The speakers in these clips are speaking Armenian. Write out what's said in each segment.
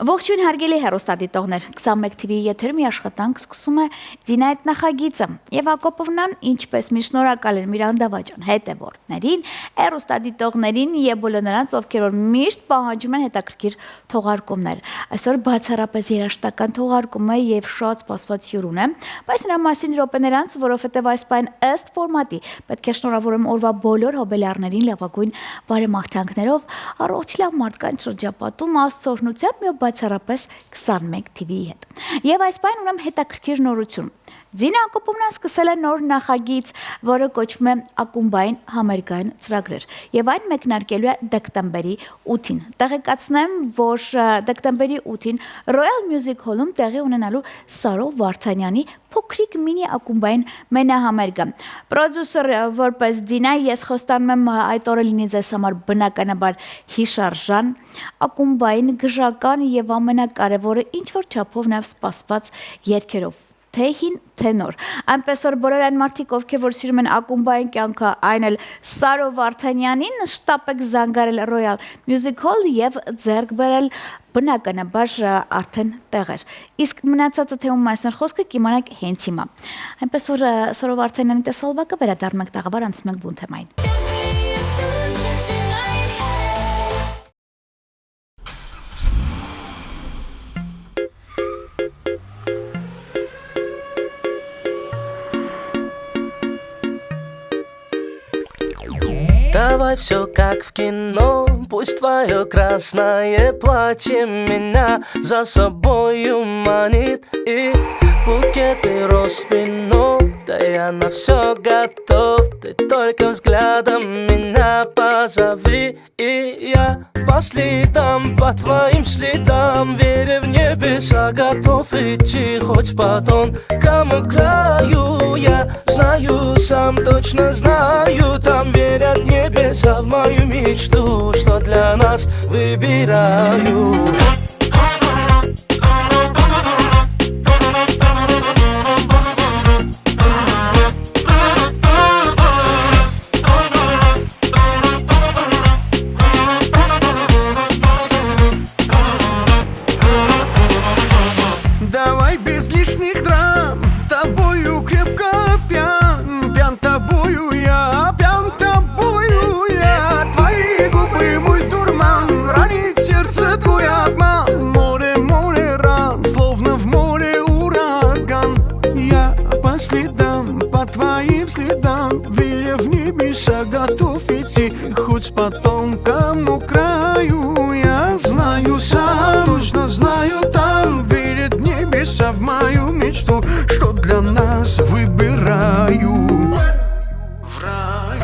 Ողջույն հարգելի հեռուստադիտողներ, 21 TV-ի եթերում աշխատանք սկսում է Ձինայդ նախագիծը եւ Հակոբովնան ինչպես մի շնորհակալ են Միրանդավաճան հետևորդներին, հեռուստադիտողներին եւ բոլոր նրանց, ովքեր որ միշտ պահանջում են հետաքրքիր թողարկումներ։ Այսօր բացառապես երաժշտական թողարկում է եւ շատ սպասված հյուրուն է, բայց նրա մասին րոպեներ անց, որովհետեւ այս պայն ըստ ֆորմատի պետք է շնորհավորեմ օրվա բոլոր հոբելյարներին լավագույն բարեմաղթանքներով, առողջ լավ մարդկանց շրջապատում աստծորնությամբ եւ բացառապես 21 TV-ի հետ։ Եվ այս պայն ունեմ հետաքրքիր նորություն։ Ձինա Հակոբովնան սկսել է նոր նախագիծ, որը կոչվում է Ակումբային համերգային ծրագրեր, եւ այն մեկնարկելու է դեկտեմբերի 8-ին։ Տեղեկացնեմ, որ դեկտեմբերի 8-ին Royal Music Hall-ում տեղի ունենալու Սարո Վարդանյանի փոքրիկ մինի ակումբային մենահամերգը։ Պրոդյուսեր որպես Ձինա ես խոստանում եմ այդ օրը լինի ձեզ համար բնականաբար հիշարժան, ակումբային գժական եւ ամենակարևորը ինչ որ չափով նաեւ սպասված երգերով։ Թե հին, թե նոր։ Այնպես որ բոլոր այն մարդիկ, ովքեր որ սիրում են ակումբային կյանքը, այն էլ Սարո Վարդանյանին, շտապեք զանգարել Royal Music Hall եւ ձեռք բերել բնականաբար արդեն տեղեր։ Իսկ մնացածը թե ում մասն խոսքը կիմանաք հենց հիմա։ Այնպես որ Սարո Վարդանյանի տեսալվակը վերադառնանք տաղավար անցնում ենք բուն թեմային։ Давай все как в кино, пусть твое красное платье меня за собою манит. И букеты роз вино, да я на все готов. Ты только взглядом меня позови. И я по следам, по твоим следам, веря в небеса, готов идти хоть по тонкому краю. Я знаю, сам точно знаю, там верят небеса в мою мечту, что для нас выбираю. Давай без лишних драм, тобою крепко пьян, пьян тобою я, пьян тобою я. Твои губы мой дурман, ранит сердце твой обман. Море, море ран, словно в море ураган. Я по следам, по твоим следам, веря в небеса, готов идти хоть по тонкому краю. Я знаю сам, точно знаю там, верят небеса в мою мечту, что для нас выбираю. В раю.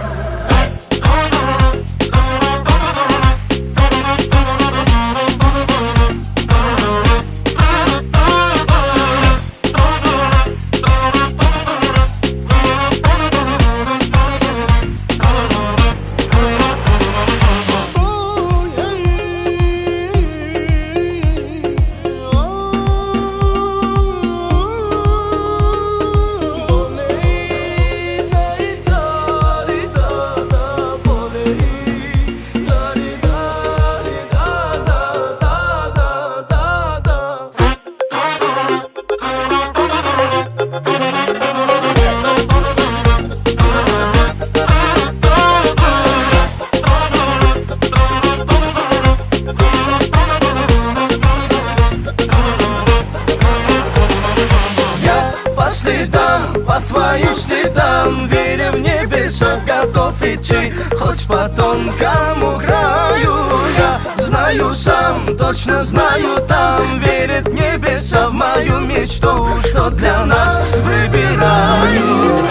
По твоим следам, веря в небеса, готов идти хоть по тонкому краю. Я знаю сам, точно знаю там, верят небеса в мою мечту, что для нас выбираю.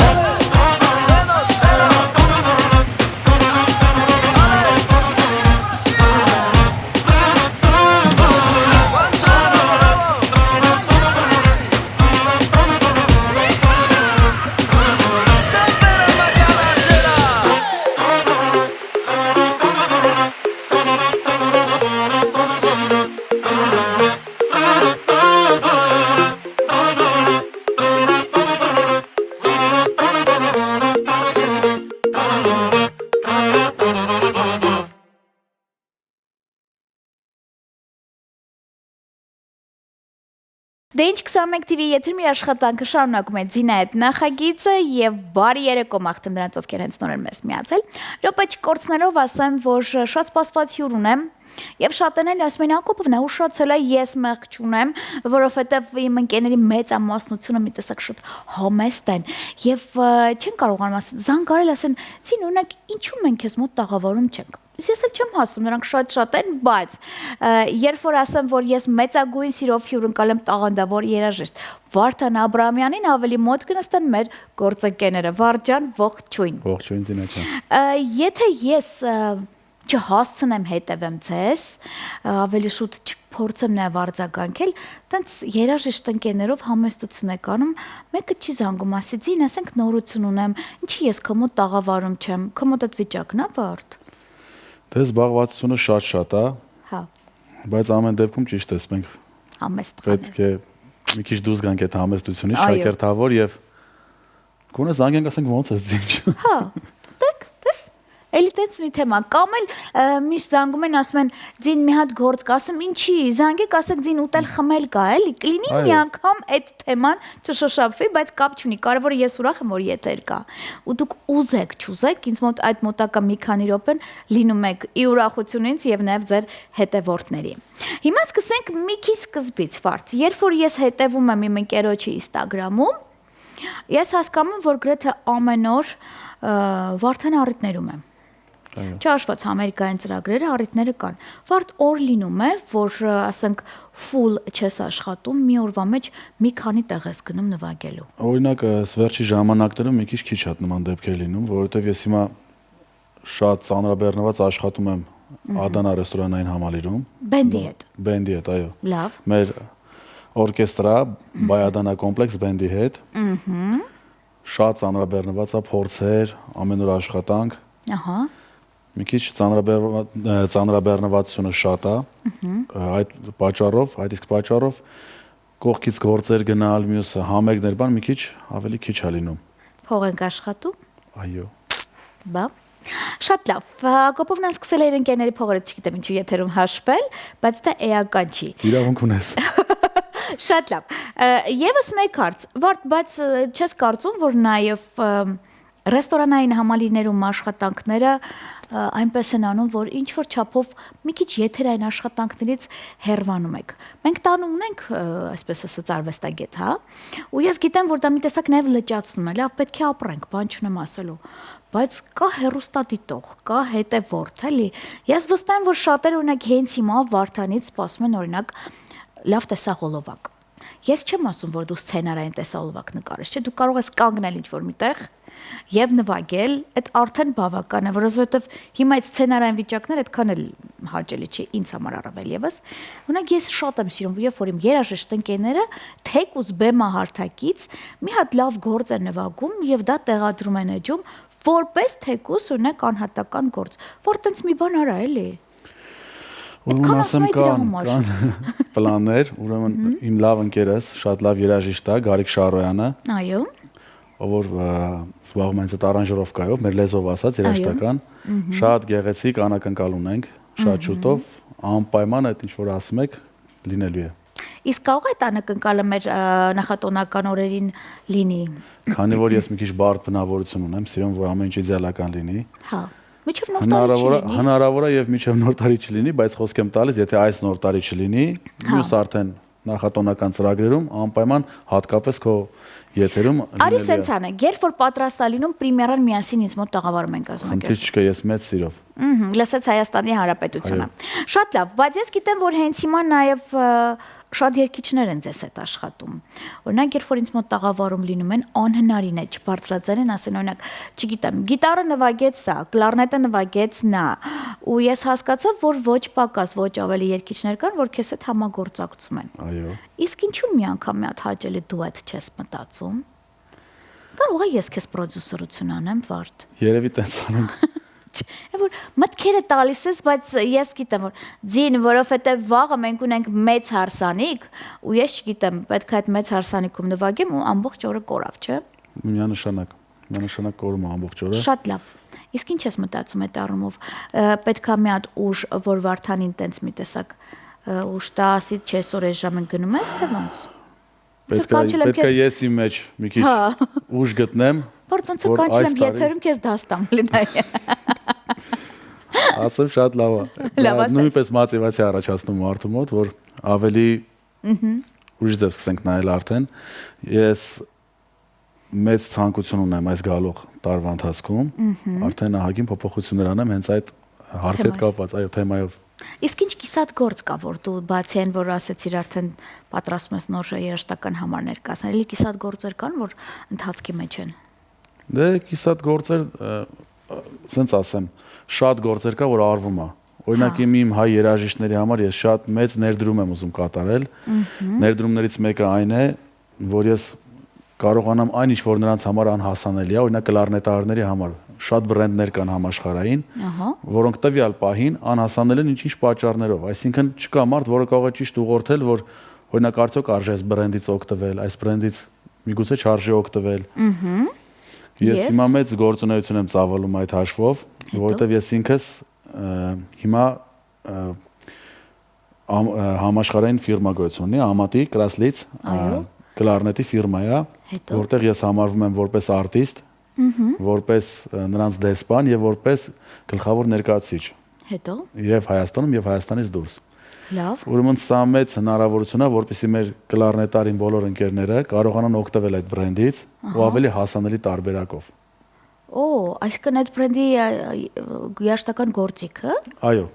Դե ինչ 21 TV եթերում իր աշխատանքը շարունակում է Ձինա այդ նախագիծը եւ բարի երեկո մաղթեմ նրանց ովքեր հենց նոր են մեզ միացել։ Րոպե չկորցնելով ասեմ, որ շատ սպասված հյուր ունեմ Եվ շատերն ասում են Հակոբովն է ուշացել է ես մեղք չունեմ, որովհետև իմ ընկերների մեծ ամասնությունը մի տեսակ շատ համեստ են եւ չեն կարողանում ասել զանգարել ասեն ցին օրինակ ինչու մենք քեզ մոտ տաղավարում չենք Ես էլ չեմ հասում, նրանք շատ են, բայց երբ որ ասեմ, որ ես մեծագույն սիրով հյուրընկալ եմ տաղանդավոր երաժիշտ Վարդան Աբրահամյանին ավելի մոտ կնստեն մեր գործընկերները Վարդան ողջույն Ողջույն Զինա ջան Եթե ես չհասցնեմ հետևեմ ձեզ, ավելի շուտ չփորձեմ նաև արձագանքել, տենց երաժիշտ ընկերներով համեստություն եք անում, մեկը չի զանգում, ասի ձին, ասենք նորություն ունեմ, ինչի ես քո մոտ տաղավարում չեմ, քո մոտ այդ վիճակն է վարդ։ Դե զբաղվածությունը շատ է, հա, բայց ամեն դեպքում ճիշտ ես, մենք համեստ պետք է մի քիչ դուրս գանք այդ համեստությունից, շակերտավոր եւ գոնե զանգենք ասենք ոնց ես ձին։ Հա, Էլի տենց մի թեմա, կամ էլ միշտ զանգում են, ասում են ձին մի հատ գործ կա, ասում ինչի, զանգեք, ասեք ձին ուտել խմել կա, էլի, կլինի մի անգամ այդ թեման չշոշափվի, բայց կապ չունի, կարևորը ես ուրախ եմ, որ եթեր կա, ու դուք ուզեք, չուզեք, ինձ մոտ այդ մոտակա մի քանի րոպեն լինում եք ի ուրախությունից եւ նաեւ ձեր հետևորդների։ Հիմա սկսենք մի քիչ սկզբից, Վարդ, երբ որ ես հետևում եմ իմ ընկերոջի Instagram-ում, ես հասկանում եմ, որ գրեթե ամեն օր Վարդան առիթներում եմ Չհաշված Ամերիկայից ծրագրերը առիթները կան։ Վարդ օր լինում է, որ ասենք full չես աշխատում, մի օրվա մեջ մի քանի տեղ ես գնում նվագելու։ Օրինակ, վերջի ժամանակներում մի քիչ հատ նման դեպքեր լինում, որովհետև ես հիմա շատ ծանրաբեռնված աշխատում եմ Ադանա ռեստորանային համալիրում։ Բենդի հետ։ Բենդի հետ, այո։ Լավ։ Մեր օրկեստրա Բայ Ադանա կոմպլեքս բենդի հետ։ Շատ ծանրաբեռնված է փորձեր, ամեն օր աշխատանք։ Ահա Մի քիչ ծանրաբեռնվածությունը շատ է, այդ իսկ պատճառով կողքից գործեր գնալ, մյուսը համերգներ բան մի քիչ ավելի քիչ է լինում։ Փող ենք աշխատում։ Այո։ Բա։ Շատ լավ։ Հակոբովն սկսել է իր ընկերների փողերը, չգիտեմ ինչու եթերում հաշվել, բայց դա էական չի։ Իրավունք ունես։ Շատ լավ։ Եվս մեկ հարց, Վարդ, բայց չես կարծում, որ նաև ռեստորանային համալիրներում աշխատանքները այնպես են անում, որ ինչ որ չափով մի քիչ եթերային աշխատանքներից հեռվանում եք։ Մենք տանը ունենք, այսպես ասած, արվեստագետ, հա, ու ես գիտեմ, որ դա մի տեսակ նաև լճացնում է, լավ, պետք է ապրենք, բան չունեմ ասելու, բայց կա հեռուստադիտող, կա հետևորդ, էլի։ Ես վստահ եմ, որ շատերը օրինակ հենց հիմա Վարդանից սպասում են օրինակ լավ տեսահոլովակ։ Ես չեմ ասում, որ դու սցենարային տեսահոլովակ նկարես, չէ՞, դու կարող ես կանգնել ինչ-որ միտեղ եւ նվագել, այդ արդեն բավական է, որովհետեւ հիմա այդ սցենարային վիճակները այդքան էլ հաճելի չի ինձ համար առավել եւս։ Օրինակ ես շատ եմ սիրում, երբ որ իմ երաժիշտ ընկերները թեկուզ բեմահարթակից մի հատ լավ գործ են նվագում եւ դա տեղադրում են էջում, որպես թեկուզ օրինակ անհատական գործ, որ տենց մի բան արա էլի։ Ուրեմն ասեմ կան պլաններ, ուրեմն իմ լավ ընկերս, շատ լավ երաժիշտ է, Գարիկ Շարոյանը։ Այո։ Ով որ զբաղվում է այդ արանժիրովկայով, մեր լեզվով ասած երաժշտական, շատ գեղեցիկ անակնկալ ունենք, շատ շուտով անպայման այդ ինչ որ ասում եք լինելու է։ Իսկ կարող է այդ անակնկալը մեր նախատոնական օրերին լինի։ Քանի որ ես մի քիչ բարդ բնավորություն ունեմ, սիրում որ ամեն ինչ իդեալական լինի։ Հա։ Միջև նոր տարի չլինի։ Հնարավոր է եւ միջև նոր տարի չլինի, բայց խոսք եմ տալիս, եթե այս նոր տարի չլինի, մյուս արդեն նախատոնական ծրագրերում անպայման հատկապես քո եթերում Արի սենց անենք, երբ որ պատրաստ է լինում պրեմիերան միասին ինձ մոտ տաղավարում ենք կազմակերպել։ Խնդիր չկա, ես մեծ սիրով։ Լսեց Հայաստանի Հանրապետությունը։ Շատ լավ, բայց ես գիտեմ, որ հենց հիմա նաև շատ երգիչներ են ձեզ հետ աշխատում։ Օրինակ, երբ որ ինձ մոտ տաղավարում լինում են, անհնարին է չբարձրացնել, ասեն օրինակ, չգիտեմ, գիտարը նվագեց սա, կլարնետը նվագեց նա, ու ես հասկացա, որ ոչ պակաս, ոչ ավելի երգիչներ կան, որ քեզ հետ համագործակցում են։ Այո։ Իսկ ինչու մի անգամ մի հատ հաճելի դուետ չես մտածում։ Կարող է ես քեզ պրոդյուսերություն անեմ, Վարդ։ Երևի տենց անենք։ Որ մտքերը տալիս ես, բայց ես գիտեմ, որ ձին, որովհետև վաղը մենք ունենք մեծ հարսանիք, ու ես չգիտեմ, պետք է այդ մեծ հարսանիքում նվագեմ ու ամբողջ օրը կորավ, չէ՞։ Միանշանակ կորում է ամբողջ օրը։ Շատ լավ։ Իսկ ինչ ես մտածում այդ առումով, պետք է մի հատ ուժ, որ Վարդանին տենց մի տեսակ ուժ տա, ասի, չես որ այս ժամին գնում ես, թե ոնց։ Պետք է ես իմ մեջ մի քիչ ուժ գտնեմ։ Ոնց որ կանչեմ եթերում քեզ դաստամ լինայի։ Ասեմ շատ լավ է։ Նույնպես մոտիվացիա առաջացնում մարդու մոտ, որ ավելի ուժ ձև սկսենք նայել արդեն։ Ես մեծ ցանկություն ունեմ այս գալող տարվա ընթացքում արդեն ահագին փոփոխություններ անեմ հենց այդ հարցի հետ կապված, այո, թեմայով։ Իսկ ինչ կիսատ գործ կա, որ դու բացի այն, որ ասեցիր արդեն պատրաստում ես նոր երաժշտական համար ներկայացնել, էլի կիսատ գործեր կան, որ ընթացքի մեջ են։ Դե կիսատ գործեր, ասենց ասեմ, շատ գործեր կա, որ արվում է։ Օրինակ իմ հայ երաժիշտների համար ես շատ մեծ ներդրում եմ ուզում կատարել։ Ներդրումներից մեկը այն է, որ ես կարողանամ այն ինչ որ նրանց համար անհասանելի է, օրինակ կլարնետարների համար շատ բրենդներ կան համաշխարհային, որոնք տվյալ պահին անհասանելի են ինչ-ինչ պատճառներով, այսինքն չկա մարդ, որը կարող է ճիշտ ուղղորդել, որ օրինակ արդյոք արժե այս բրենդից օգտվել, այս բրենդից միգուցե չարժե օգտվել։ Ես հիմա մեծ գործունեություն եմ ծավալում այդ հաշվով, որովհետև ես ինքս հիմա համաշխարհային ֆիրմա գոյություն ունի, Ամատի Կրասլից կլարնետի ֆիրմա է, որտեղ ես համարվում եմ որպես արտիստ, որպես նրանց դեսպան եւ որպես գլխավոր ներկայացուցիչ։ Հետո եւ Հայաստանում եւ Հայաստանից դուրս։ Լավ։ Ուրեմն սա մեծ հնարավորություն է, որպեսզի մեր կլարնետարին բոլոր ընկերները կարողանան օգտվել այդ բրենդից ու ավելի հասանելի տարբերակով։ Այսինքն այդ բրենդի երաժշտական գործիքը։ Այո։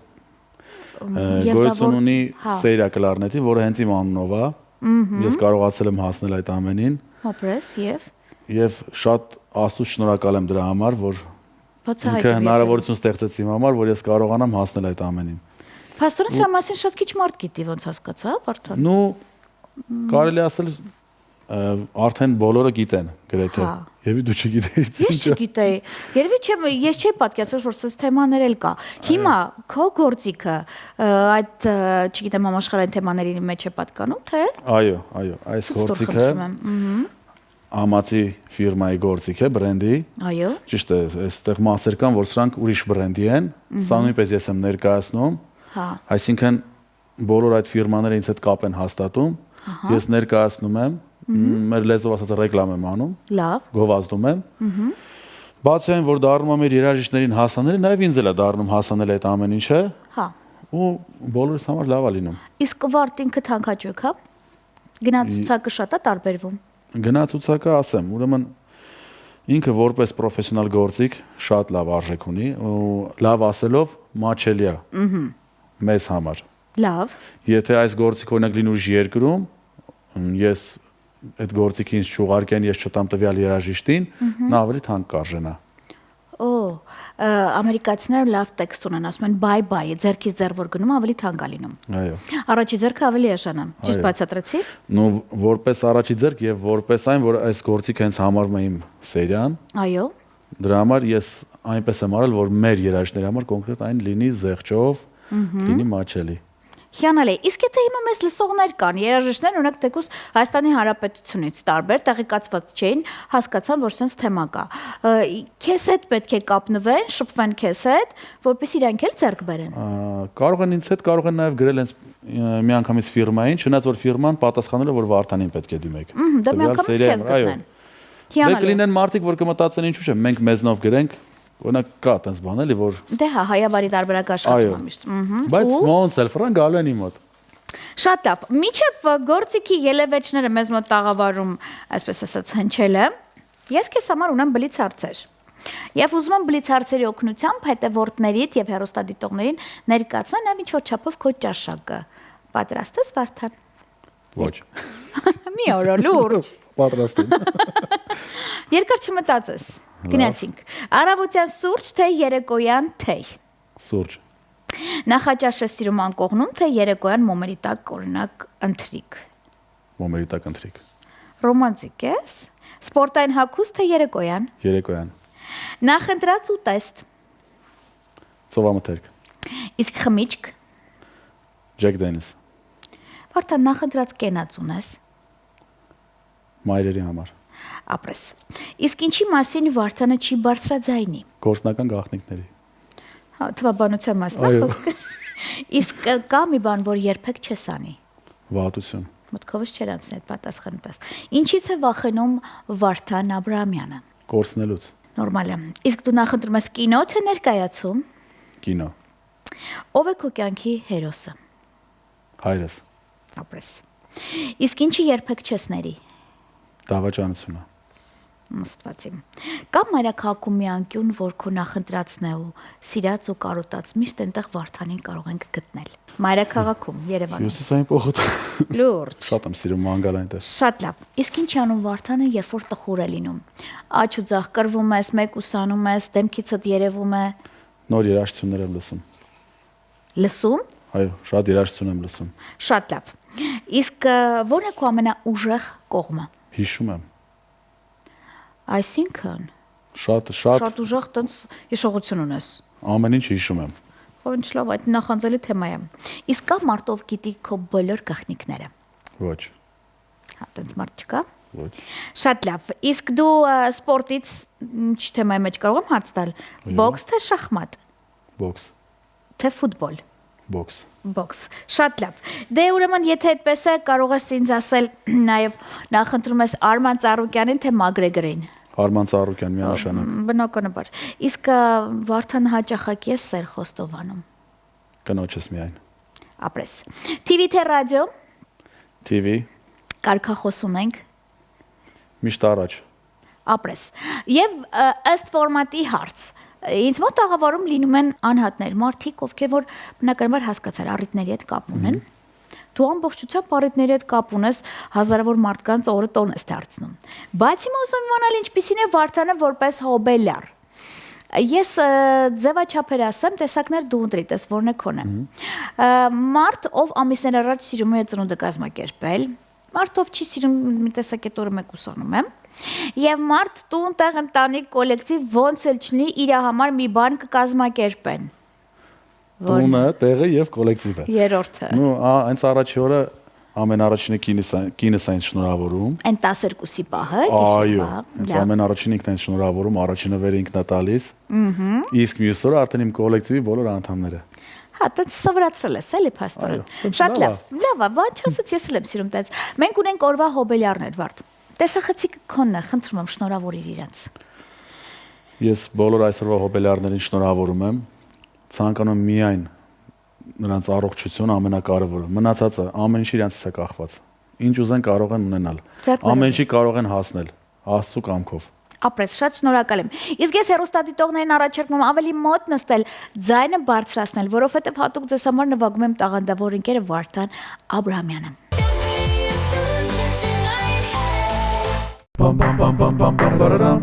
Գոյություն ունի սերիա կլարնետի, որը հենց իմ անունով է։ Ես կարողացել եմ հասնել այդ ամենին։ Հոպրես եւ շատ Աստծուց շնորհակալ եմ դրա համար, որ ինքը հնարավորություն ստեղծեց իմ համար, որ ես կարողանամ հասնել այդ ամենին։ Փաստորեն սա մասին շատ քիչ մարդ գիտի, ոնց հասկացա, Վարդան։ Նու կարելի ասել արդեն բոլորը գիտեն գրեթե։ Եվ դու չգիտեիր ինչ։ Ես չգիտեի։ Երևի ես չէի պատկերացրել, որ սա թեմաներ էլ կա։ Հիմա քո գործիքը այդ, չգիտեմ, համաշխարհային թեմաների մեջ է պատկանում, թե։ Այո, այս գործիքը Ամացի ֆիրմայի գործիք է, բրենդի։ Այո։ Ճիշտ է, այստեղ մասեր կան, որ սրանք ուրիշ բրենդի են։ Սա նույնպես ես եմ ներկայացնում։ Այսինքն բոլոր այդ ֆիրմաները ինձ հետ կապ են հաստատում։ Ես ներկայացնում եմ, մեր լեզվով ասած ռեկլամ եմ անում։ Լավ։ Գովազդում եմ։ Բացի այն, որ դառնում է մեր երաժիշտներին հասանելի, նաև ինձ էլ է դառնում հասանելի այդ ամեն ինչը։ Ու բոլորս համար լավ է լինում։ Իսկ Վարդ ինքը թանկաճուկ, հա։ Գնացուցակը շատ է տարբերվում։ Գնացուցակը ասեմ, ուրեմն ինքը որպես պրոֆեսիոնալ գործիք շատ լավ արժեք ունի ու լավ ասելով մաչելի է մեզ համար։ Լավ։ Եթե այս գործիքը օրինակ լինի ուրիշ երկրում, ես այդ գործիքը ինձ չուղարկեն, ես չտամ տվյալ երաժիշտին, նա ավելի թանկ կարժենա։ Ամերիկացիները լավ տեքստ ունեն, ասում են bye bye, ձեռքից ձեռ որ գնում ավելի թանկ է լինում։ Այո։ Առաջի ձեռքը ավելի էժան է։ Ճիշտ բացատրեցի։ Նու որպես առաջի ձեռք եւ որպես այն, որ այս գործիքը հենց համարվում է իմ սերիան։ Այո։ Դրա համար ես այնպես եմ արել, որ մեր երաժիշտների համար կոնկրետ այն լինի զեղչով, լինի մաչելի։ Հիանալի։ Իսկ եթե հիմա մեզ լսողներ կան, երաժիշտներ, օրինակ թեկուզ Հայաստանի Հանրապետությունից տարբեր տեղեկացված չէին, հասկացան, որ sense թեմա կա։ Քեզ հետ պետք է կապնվեն, շփվեն քեզ հետ, որպեսզի իրանք էլ ձեռք բերեն։ Կարող են ինձ հետ, կարող են նաև գրել հենց միանգամից ֆիրմային, չնայած որ ֆիրման պատասխանել է, որ Վարդանին պետք է դիմեք։ Դա միանգամից քեզ գտնեն։ Դե կլինեն մարդիկ, որ կմտածեն ինչու՞ չէ, մենք մեզնով գրենք, օրինակ կա այդպես բան էլի, որ Դե հա, հայաբարի տարբերակ աշխատում է միշտ։ Բայց ոնց էլ ֆրան գալու են իմ մոտ։ Շատ լավ։ Միջև գործիքի ելևեջները մեզ մոտ տաղավարում, այսպես ասած, հնչելը, ես քեզ համար ունեմ բլից հարցեր։ Եվ ուզում եմ բլից հարցերի օգնությամբ հետևորդներիդ եւ հեռուստադիտողներին ներկայացնել նաեւ ինչ-որ չափով քո ճաշակը։ Պատրաստ ես, Վարդան։ Ոչ։ Մի օր լուրջ։ Պատրաստ եմ։ Երկար չմտածես։ Գնացինք։ Առավոտյան սուրճ, թե երեկոյան թեյ։ Սուրճ։ Նախաճաշ ես սիրում անկողնում, թե երեկոյան մոմերի տակ օրինակ ընթրիք։ Մոմերի տակ ընթրիք։ Ռոմանտիկ ես։ Սպորտային հագուստ, թե երեկոյան։ Երեկոյան։ Նախընտրած ուտեստ։ Ծովամթերք։ Իսկ խմիչք։ Jack Daniels։ Վարդան, նախընտրած կենաց ունես։ Մայրերի համար։ Ապրես։ Իսկ ինչի մասին Վարդանը չի բարձրաձայնի։ Գործնական գաղտնիքների։ Հա, թվաբանության մասն է խոսքը։ Իսկ կա մի բան, որ երբեք չես անի։ Վատություն։ Մտքովս չեր անցնի այդ պատասխանը տաս։ Ինչից է վախենում Վարդան Աբրահամյանը։ Կորցնելուց։ Նորմալ է։ Իսկ դու նախընտրում ես կինո թե ներկայացում։ Կինո։ Ով է քո կյանքի հերոսը։ Հայրս։ Ապրես։ Իսկ ինչի երբեք չես ների։ Դավաճանությունը։ Մստվածի։ Կամ մայրաքաղաքում մի անկյուն, որ քո նախընտրածն է ու սիրած ու կարոտած միշտ այնտեղ Վարդանին կարող ենք գտնել։ Մայրաքաղաքում, Երևանում։ Հյուսիսային փոխոտ։ Լուրջ։ Շատ եմ սիրում մանգալ այնտեղ։ Շատ լավ։ Իսկ ինչ անում Վարդանը, երբ որ տխուր է լինում։ Աջ ու ձախ կռվում ես, մեկ ուսանում ես, դեմքիցդ երևում է։ Նոր երաժշտություններ եմ լսում։ Լսում։ Այո, շատ երաժշտություն եմ լսում։ Շատ լավ։ Իսկ ո՞րն է քո ամենաուժեղ կողմը։ Հիշում եմ։ Այսինքն Շատ ուժեղ տենց հիշողություն ունես։ ամեն ինչ հիշում եմ։ Ինչ լավ, այդ նախանձելի թեմա է։ Իսկ կա մարդով գիտի քո բոլոր գաղտնիքները։ Ոչ։ Հա, տենց մարդ չկա։ Ոչ։ Շատ լավ։ Իսկ դու սպորտից ինչ թեմայի մեջ կարող եմ հարց տալ։ Բոքս թե շախմատ, Բոքս։ թե ֆուտբոլ։ Բոքս։ Բոքս։ Շատ լավ։ Դե ուրեմն եթե այդպես է, կարող ես ինձ ասել նաև նախընտրում ես Արման Ծառուկյանին թե Մագրեգորին։ Արման Ծառուկյան միանշանակ։ Բնականաբար։ Իսկ Վարդան հաճախակի է Սեր Խոստովանում։ Կնոջս միայն։ Ապրես։ TV թե ռադիո։ TV Կարգախոս ունենք։ միշտ առաջ։ Ապրես։ Եվ ըստ ֆորմատի հարց։ Ինձ մոտ աղավարում լինում են անհատներ, մարդիկ, ովքեր որ բնականաբար հասկացար առիթների հետ կապ ունեն։ Դու ամբողջությամբ առիթների հետ կապ ունես, հազարավոր մարդկանց օրը տոն ես դարձնում։ Բայց հիմա ուզում եմ իմանալ ինչպիսին է Վարդանը որպես հոբելյար։ Ես ձևաչափեր ասեմ, տեսակներ դու ընտրի, տես որն է քոնը։ Մարդ, ով ամիսներ առաջ սիրում է ծնունդը կազմակերպել, մարդ, ով չի սիրում մի տեսակետ օրը մեկ ուսանում եմ, եւ մարդ տուն տեղ ընտանիք կոլեկտիվ ոնց էլ չնի իր համար մի բան կկազմակերպեն։ Տունը, տեղը եւ կոլեկտիվը։ Երրորդը։ Նու, այնց առաջի օրը ամենառաջինը կինս այնց շնորհավորում։ Այն 12-ի պահը, Այո, այնց ամեն առաջին ինքն այնց շնորհավորում, առաջինը վեր ինքն է տալիս։ Իսկ մյուս օրը արդեն իմ կոլեկտիվի բոլոր անդամները։ Հա, դա սովորացրել ես, էլի փաստորեն։ Շատ լավ։ Լավ է, բան չասած ես էլ եմ սիրում տենց։ Մենք ունենք օրվա հոբելյարներ, Վարդ։ Տեսախցիկ քոնն է, խնդրում եմ շնորհավորիր իրանց։ Ես բոլոր այսօրվա հոբելյարներին շնորհավորում եմ։ Ցանկանում միայն նրանց առողջություն ամենակարևորը։ Մնացածը ամեն ինչ իրանցից է կախված։ Ինչ ուզեն կարող են ունենալ։ Ամեն ինչի կարող են հասնել Աստծո կամքով։ Ապրես, շատ շնորհակալ եմ։ Իսկ ես հեռուստադիտողներին առաջարկում եմ ավելի մոտ նստել, ձայնը բարձրացնել, որովհետև հատուկ ձեզ համար նվագում եմ տաղանդավոր ընկերը Վարդան Աբրահամյանը։ Bam bam bam bam bam ba-da-dum.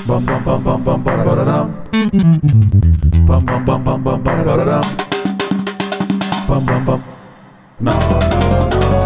Bam bam bam bam bam ba-da-dum. Bam bam bam bam bam ba-da-dum. Bam bam bam. No no no no.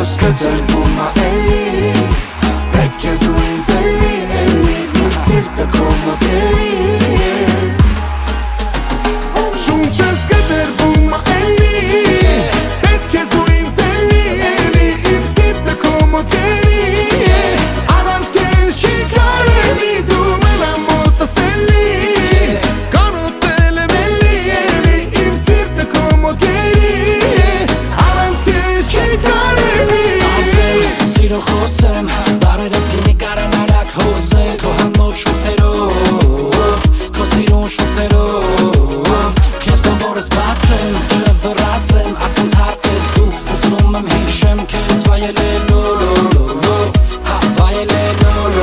Շունչս կտրվում ա էլի Պետք ես դու ինձ էլի Իմ սիրտը քո մոտերի Շունչս կտրվում ա էլի Պետք ես դու ինձ էլի Իմ սիրտը քո մոտերի Առանց քեզ չի կարելի դու մենա մոտս էլի Կանոտել եմ էլի Իմ սիրտը քո մոտերի Առանց քեզ չի կարելի Սիրո խոսեմ, բարերս գինի կարանարակ հոսեմ Քո համով շուրթերով, քո սիրուն շուրթերով Քեզ տավորս բացեմ, չվռասեմ, ակնթարթ ես դու Ուսում եմ հիշեմ քեզ վայելելով, վայելելով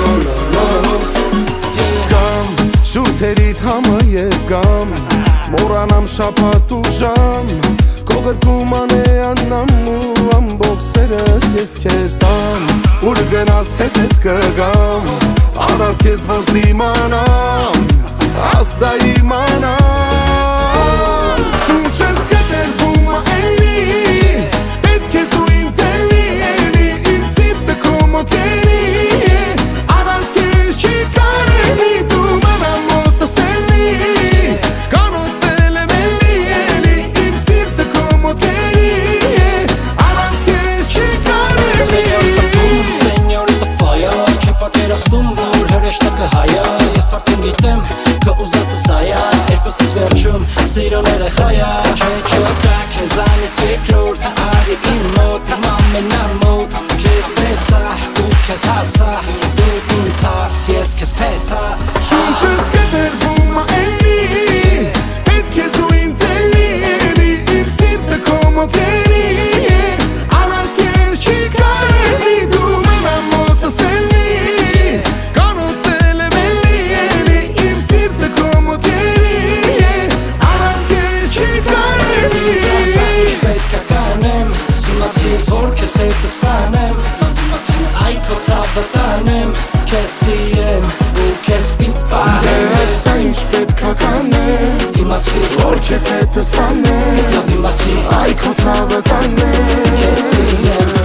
Զգամ, շութերիդ համը ես գամ Մորանամ շապատ ու ժամ Քո գրկուման է աննամ ու ամբողսերս ես քեզ տամ Ուր գնաս հետդ կգամ Առանց քեզ ոնց դիմանամ Ասա իմանամ Շունչս կտրվում ա էլի Պետք ես դու ինձ էլի Իմ սիրտը քո մոտերի Առանց քեզ չի կարելի դու մենա մոտս էլի Կանոտել եմ էլի Իմ սիրտը քո մոտերի Առանց քեզ չի կարելի Սենյորիտա ֆայա, չէ պատերաստում, որ հրեշտակը հայա Ես արդեն գիտեմ, քո ուզածը զայա Երկուսս վերջում, սիրոն երեխայա Չէ կա քեզանից երկրորդ Արի իմ մոտ, իմ ամենամոտ Քեզ տեսա, ու քեզ հասա Դու ինձ հարս, ես քեզ փեսա Շունչս կտրվում ա էլի Պետք ես դու ինձ էլի Իմ սիրտը քո մոտերի Առանց քեզ չի կարելի դու մենա մոտս էլի Կանոտել եմ էլի Իմ սիրտը քո մոտերի Առանց քեզ չի կարելի Պետք է կանեմ, սիմացիր, որ քեզ հետը ստանեմ Այ քո ցավը տանեմ, քեզ սիրեմ ու քեզ պիտ պահեմ Ասա ինչ պետք է կանեմ Իմացիր, Որ քեզ հետը ստանեմ լավ իմացիր, Այ քո ցավը տանեմ քեզ սիրեմ